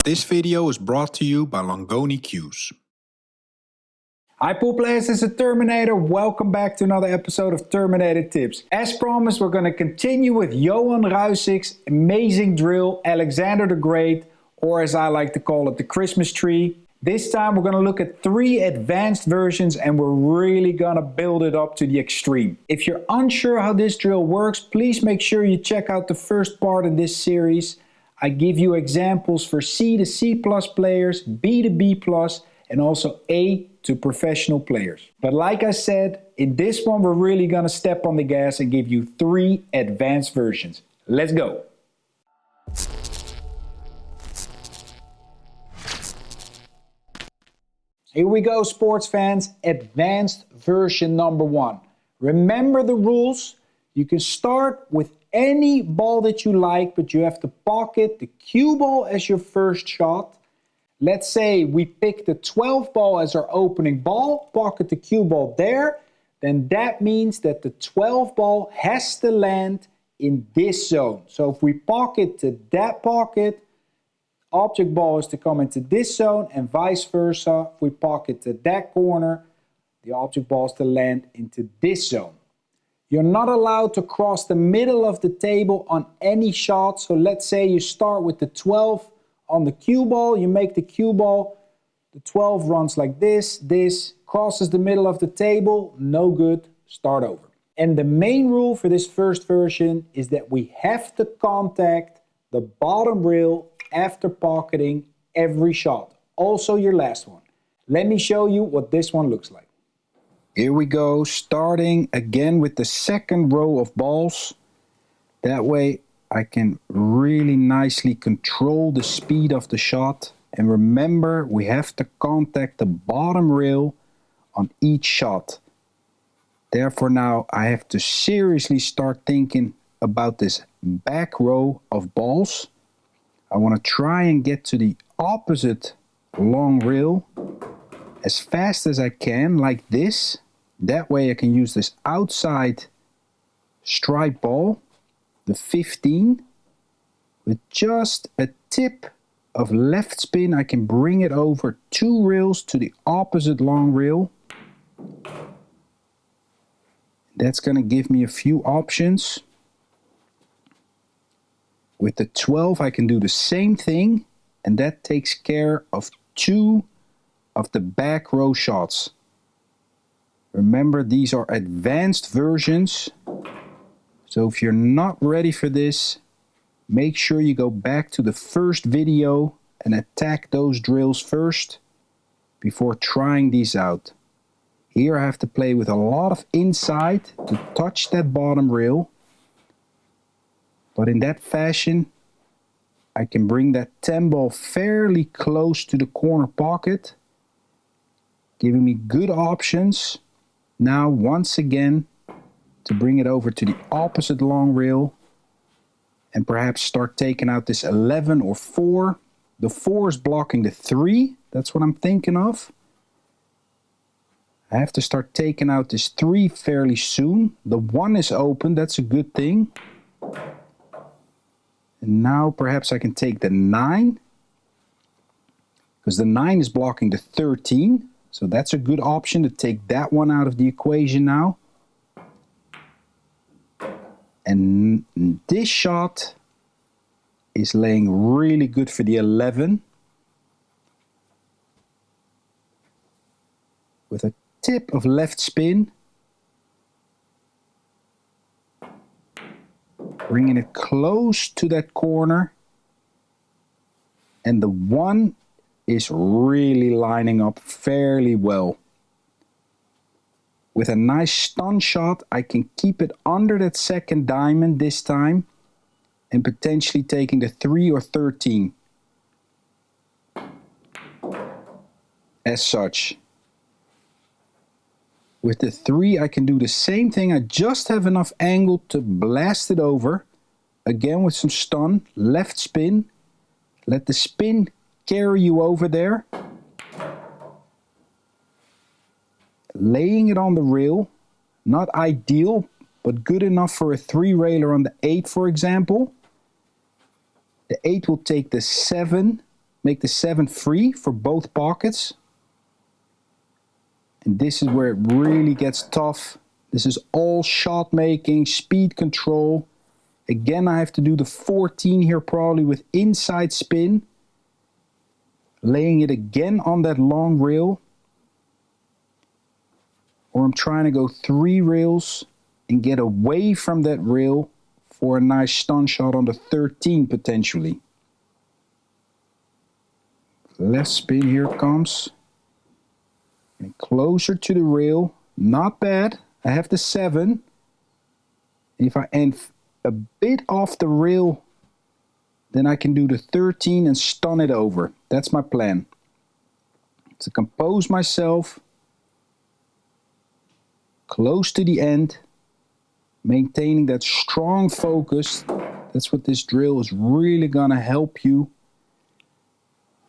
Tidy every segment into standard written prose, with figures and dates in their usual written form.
This video is brought to you by Longoni Cues. Hi pool players, this is Terminator. Welcome back to another episode of Terminator Tips. As promised, we're going to continue with Johan Ruysink's amazing drill, Alexander the Great, or as I like to call it, the Christmas tree. This time we're going to look at 3 advanced versions and we're really going to build it up to the extreme. If you're unsure how this drill works, please make sure you check out the first part of this series. I give you examples for C to C+ players, B to B+, and also A to professional players. But like I said, in this one we're really gonna step on the gas and give you 3 advanced versions. Let's go! Here we go, sports fans. Advanced version number 1. Remember the rules. You can start with any ball that you like, but you have to pocket the cue ball as your first shot. Let's say we pick the 12 ball as our opening ball, pocket the cue ball there, then that means that the 12 ball has to land in this zone. So if we pocket to that pocket, object ball is to come into this zone, and vice versa. If we pocket to that corner, the object ball is to land into this zone. You're not allowed to cross the middle of the table on any shot. So let's say you start with the 12 on the cue ball, you make the cue ball, the 12 runs like this, crosses the middle of the table, no good, start over. And the main rule for this first version is that we have to contact the bottom rail after pocketing every shot, also your last one. Let me show you what this one looks like. Here we go, starting again with the second row of balls. That way I can really nicely control the speed of the shot. And remember, we have to contact the bottom rail on each shot. Therefore now I have to seriously start thinking about this back row of balls. I want to try and get to the opposite long rail as fast as I can, like this. That way I can use this outside stripe ball, the 15, with just a tip of left spin. I can bring it over 2 rails to the opposite long rail. That's going to give me a few options. With the 12 I can do the same thing, and that takes care of 2 of the back row shots. Remember, these are advanced versions. So if you're not ready for this, make sure you go back to the first video and attack those drills first before trying these out. Here I have to play with a lot of inside to touch that bottom rail. But in that fashion, I can bring that 10 ball fairly close to the corner pocket, giving me good options. Now once again, to bring it over to the opposite long rail and perhaps start taking out this 11 or 4. The 4 is blocking the 3. That's what I'm thinking of. I have to start taking out this 3 fairly soon. The 1 is open. That's a good thing. And now perhaps I can take the 9. Because the 9 is blocking the 13. So that's a good option to take that one out of the equation now. And this shot is laying really good for the 11. With a tip of left spin. Bringing it close to that corner. And the 1 is really lining up fairly well. With a nice stun shot, I can keep it under that second diamond this time and potentially taking the 3 or 13 as such. With the 3 I can do the same thing. I just have enough angle to blast it over. Again with some stun, left spin. Let the spin carry you over there. Laying it on the rail, not ideal, but good enough for a 3-railer on the 8, for example. The 8 will take the 7 make the 7 free for both pockets. And this is where it really gets tough. This is all shot making, speed control. Again, I have to do the 14 here probably with inside spin. Laying it again on that long rail. Or I'm trying to go 3 rails and get away from that rail for a nice stun shot on the 13 potentially. Left spin, here it comes. And closer to the rail, not bad. I have the 7. If I end a bit off the rail, then I can do the 13 and stun it over. That's my plan. To compose myself, close to the end, maintaining that strong focus. That's what this drill is really gonna help you.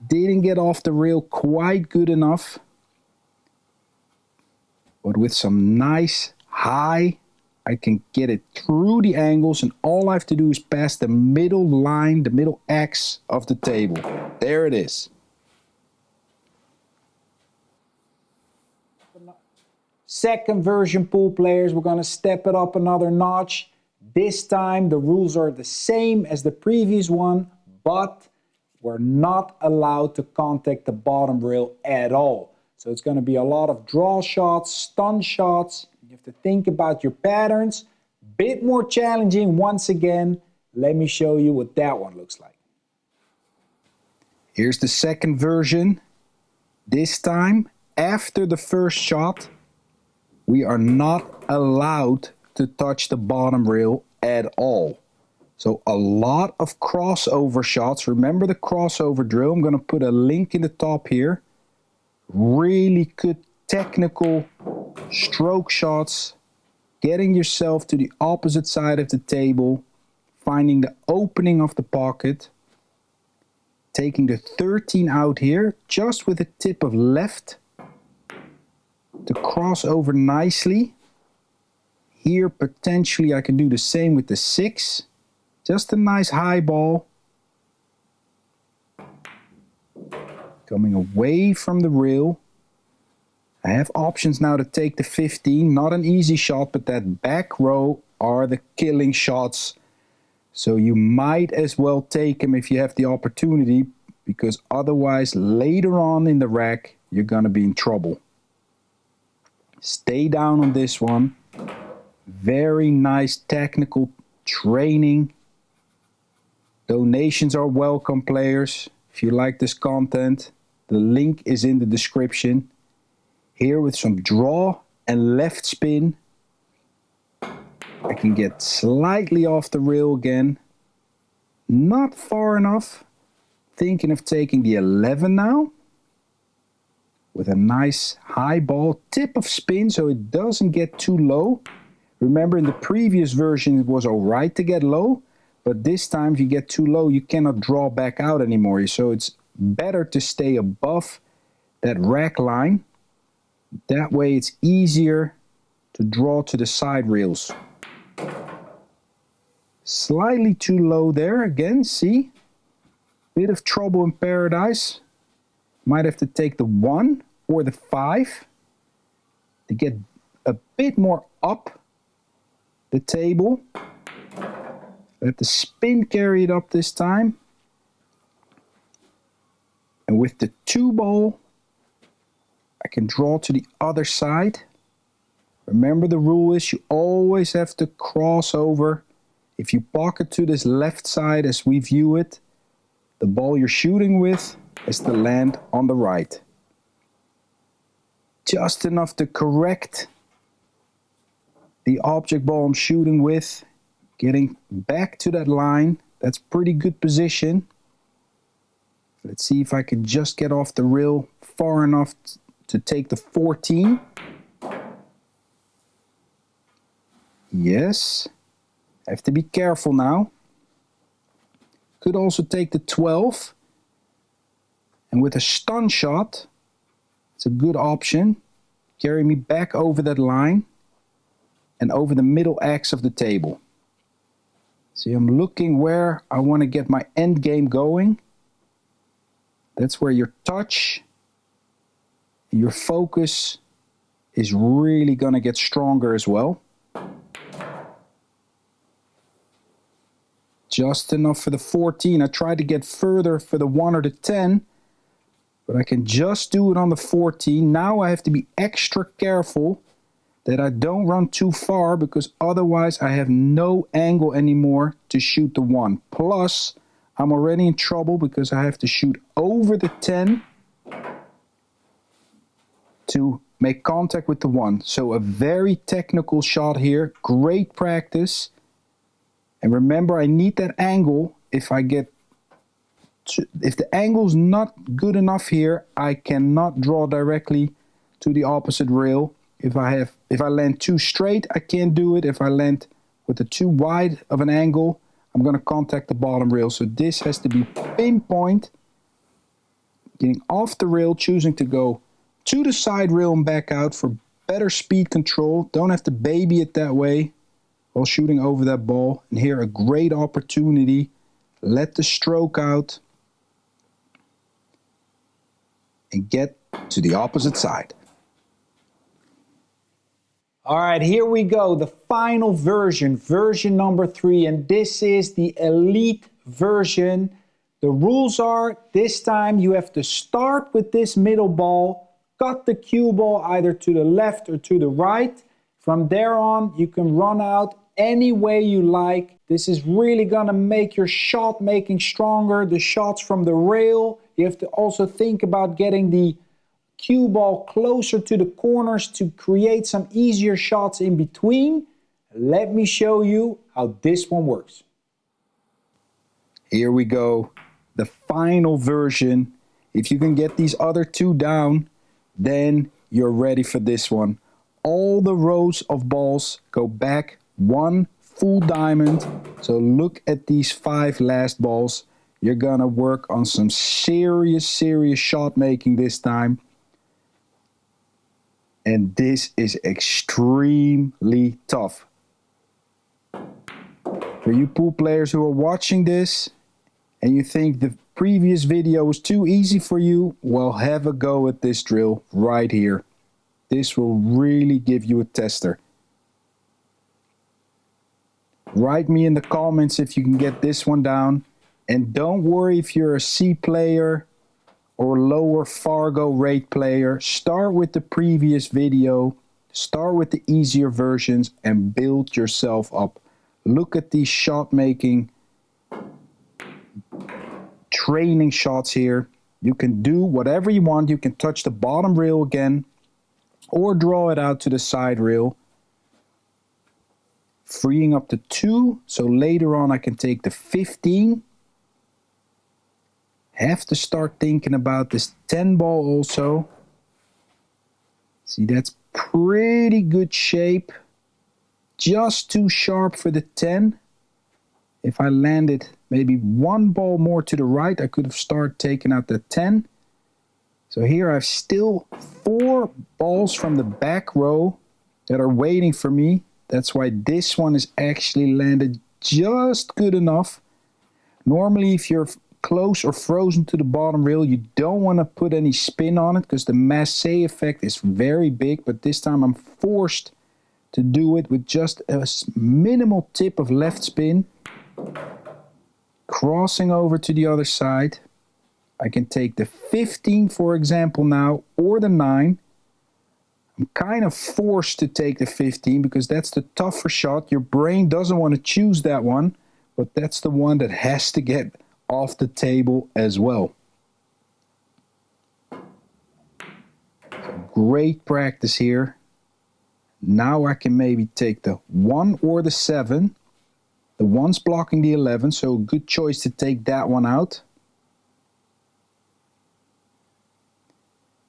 Didn't get off the rail quite good enough. But with some nice high, I can get it through the angles, and all I have to do is pass the middle line, the middle X of the table. There it is. Second version, pool players, we're going to step it up another notch. This time the rules are the same as the previous one, but we're not allowed to contact the bottom rail at all. So it's going to be a lot of draw shots, stun shots. You have to think about your patterns. Bit more challenging once again. Let me show you what that one looks like. Here's the second version. This time, after the first shot, we are not allowed to touch the bottom rail at all. So a lot of crossover shots. Remember the crossover drill? I'm going to put a link in the top here. Really good technical stroke shots. Getting yourself to the opposite side of the table. Finding the opening of the pocket. Taking the 13 out here, just with the tip of left. To cross over nicely. Here potentially I can do the same with the 6. Just a nice high ball. Coming away from the rail. I have options now to take the 15. Not an easy shot, but that back row are the killing shots. So you might as well take them if you have the opportunity, because otherwise later on in the rack you're gonna be in trouble. Stay down on this one. Very nice technical training. Donations are welcome, players. If you like this content, the link is in the description. Here with some draw and left spin. I can get slightly off the rail again. Not far enough. Thinking of taking the 11 now. With a nice high ball, tip of spin so it doesn't get too low. Remember in the previous version it was alright to get low. But this time if you get too low you cannot draw back out anymore. So it's better to stay above that rack line. That way it's easier to draw to the side rails. Slightly too low there again, see? Bit of trouble in paradise. Might have to take the 1 or the 5 to get a bit more up the table. Let the spin carry it up this time. And with the 2 ball, I can draw to the other side. Remember the rule is you always have to cross over. If you pocket to this left side as we view it, the ball you're shooting with is to land on the right. Just enough to correct the object ball I'm shooting with. Getting back to that line. That's pretty good position. Let's see if I can just get off the rail far enough to take the 14. Yes. I have to be careful now. Could also take the 12. And with a stun shot, it's a good option. Carry me back over that line and over the middle X of the table. See, I'm looking where I want to get my end game going. That's where your touch, your focus is really going to get stronger as well. Just enough for the 14. I tried to get further for the 1 or the 10, but I can just do it on the 14. Now I have to be extra careful that I don't run too far, because otherwise I have no angle anymore to shoot the 1. Plus, I'm already in trouble because I have to shoot over the 10 to make contact with the 1. So a very technical shot here. Great practice. And remember, I need that angle. If the angle's not good enough here, I cannot draw directly to the opposite rail. If I land too straight, I can't do it. If I land with a too wide of an angle, I'm going to contact the bottom rail. So this has to be pinpoint. Getting off the rail, choosing to go to the side rail and back out for better speed control. Don't have to baby it that way while shooting over that ball. And here, a great opportunity. Let the stroke out and get to the opposite side. All right, here we go. The final version, version number 3, and this is the elite version. The rules are, this time you have to start with this middle ball, cut the cue ball either to the left or to the right. From there on, you can run out any way you like. This is really gonna make your shot making stronger. The shots from the rail, you have to also think about getting the cue ball closer to the corners to create some easier shots in between. Let me show you how this one works. Here we go, the final version. If you can get these other 2 down, then you're ready for this one. All the rows of balls go back 1 full diamond. So look at these 5 last balls. You're gonna work on some serious shot making this time. And this is extremely tough. For you pool players who are watching this and you think the previous video was too easy for you, well, have a go at this drill right here. This will really give you a tester. Write me in the comments if you can get this one down. And don't worry if you're a C player or lower Fargo rate player. Start with the previous video, start with the easier versions and build yourself up. Look at these shot making training shots here. You can do whatever you want. You can touch the bottom rail again or draw it out to the side rail, freeing up the 2. So later on I can take the 15. Have to start thinking about this 10 ball also. See, that's pretty good shape. Just too sharp for the 10. If I landed maybe 1 ball more to the right, I could have started taking out the 10. So here I have still 4 balls from the back row that are waiting for me. That's why this one is actually landed just good enough. Normally, if you're close or frozen to the bottom rail, you don't want to put any spin on it because the masse effect is very big, but this time I'm forced to do it with just a minimal tip of left spin, crossing over to the other side. I can take the 15 for example now, or the 9. I'm kind of forced to take the 15 because that's the tougher shot. Your brain doesn't want to choose that one, but that's the one that has to get off the table as well. So great practice here. Now I can maybe take the 1 or the 7. The 1's blocking the 11, so a good choice to take that one out.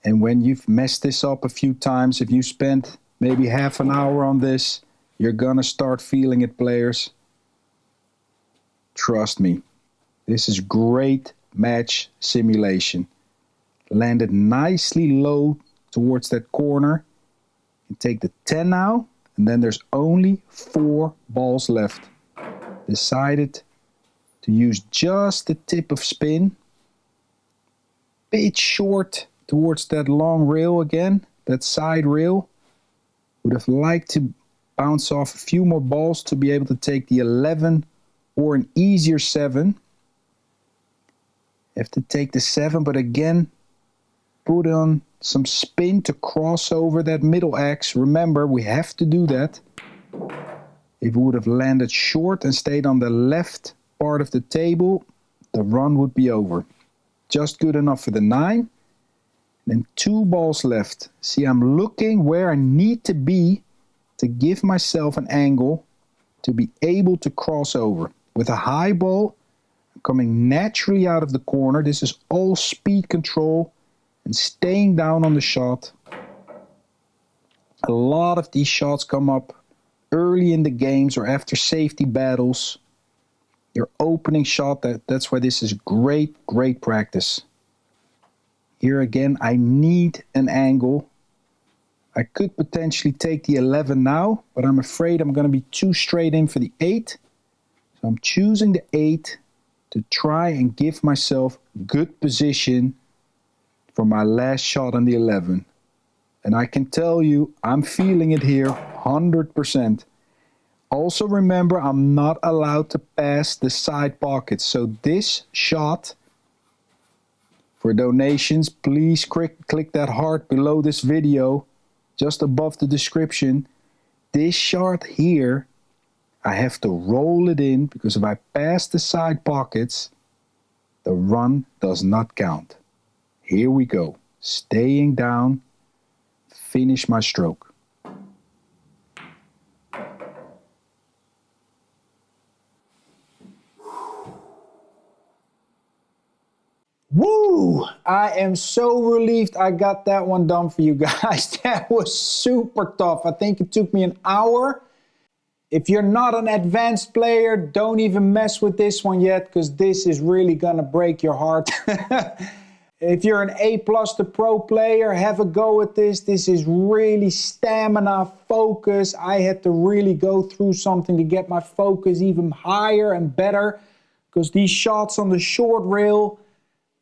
And when you've messed this up a few times, if you spent maybe half an hour on this, you're gonna start feeling it, players. Trust me. This is great match simulation. Landed nicely low towards that corner. You take the 10 now, and then there's only 4 balls left. Decided to use just the tip of spin. bit short towards that long rail again, that side rail. Would have liked to bounce off a few more balls to be able to take the 11 or an easier 7. Have to take the 7, but again, put on some spin to cross over that middle X. Remember, we have to do that. If it would have landed short and stayed on the left part of the table, the run would be over. Just good enough for the 9. Then 2 balls left. See, I'm looking where I need to be to give myself an angle to be able to cross over. With a high ball, I'm coming naturally out of the corner. This is all speed control and staying down on the shot. A lot of these shots come up early in the games or after safety battles. Your opening shot, that's why this is great practice. Here again, I need an angle. I could potentially take the 11 now, but I'm afraid I'm going to be too straight in for the 8. So I'm choosing the 8 to try and give myself good position for my last shot on the 11. And I can tell you, I'm feeling it here 100%. Also remember, I'm not allowed to pass the side pockets. So this shot, for donations, please click that heart below this video, just above the description. This shot here, I have to roll it in, because if I pass the side pockets, the run does not count. Here we go. Staying down, finish my stroke. Woo! I am so relieved I got that one done for you guys. That was super tough. I think it took me an hour. If you're not an advanced player, don't even mess with this one yet, because this is really gonna break your heart. If you're an A+ to pro player, have a go at this. This is really stamina, focus. I had to really go through something to get my focus even higher and better, because these shots on the short rail,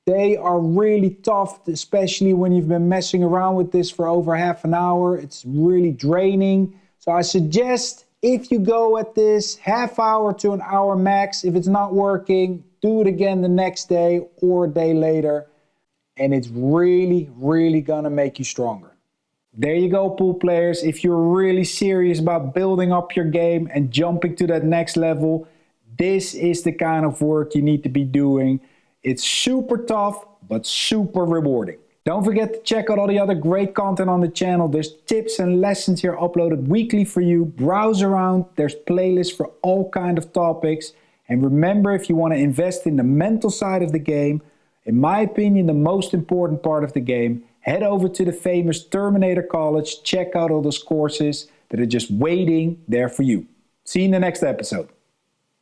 they are really tough, especially when you've been messing around with this for over half an hour. It's really draining. So I suggest, if you go at this half hour to an hour max, if it's not working, do it again the next day or a day later. And it's really gonna make you stronger. There you go, pool players. If you're really serious about building up your game and jumping to that next level, this is the kind of work you need to be doing. It's super tough, but super rewarding. Don't forget to check out all the other great content on the channel. There's tips and lessons here uploaded weekly for you. Browse around. There's playlists for all kinds of topics. And remember, if you want to invest in the mental side of the game, in my opinion, the most important part of the game, head over to the famous Terminator College. Check out all those courses that are just waiting there for you. See you in the next episode.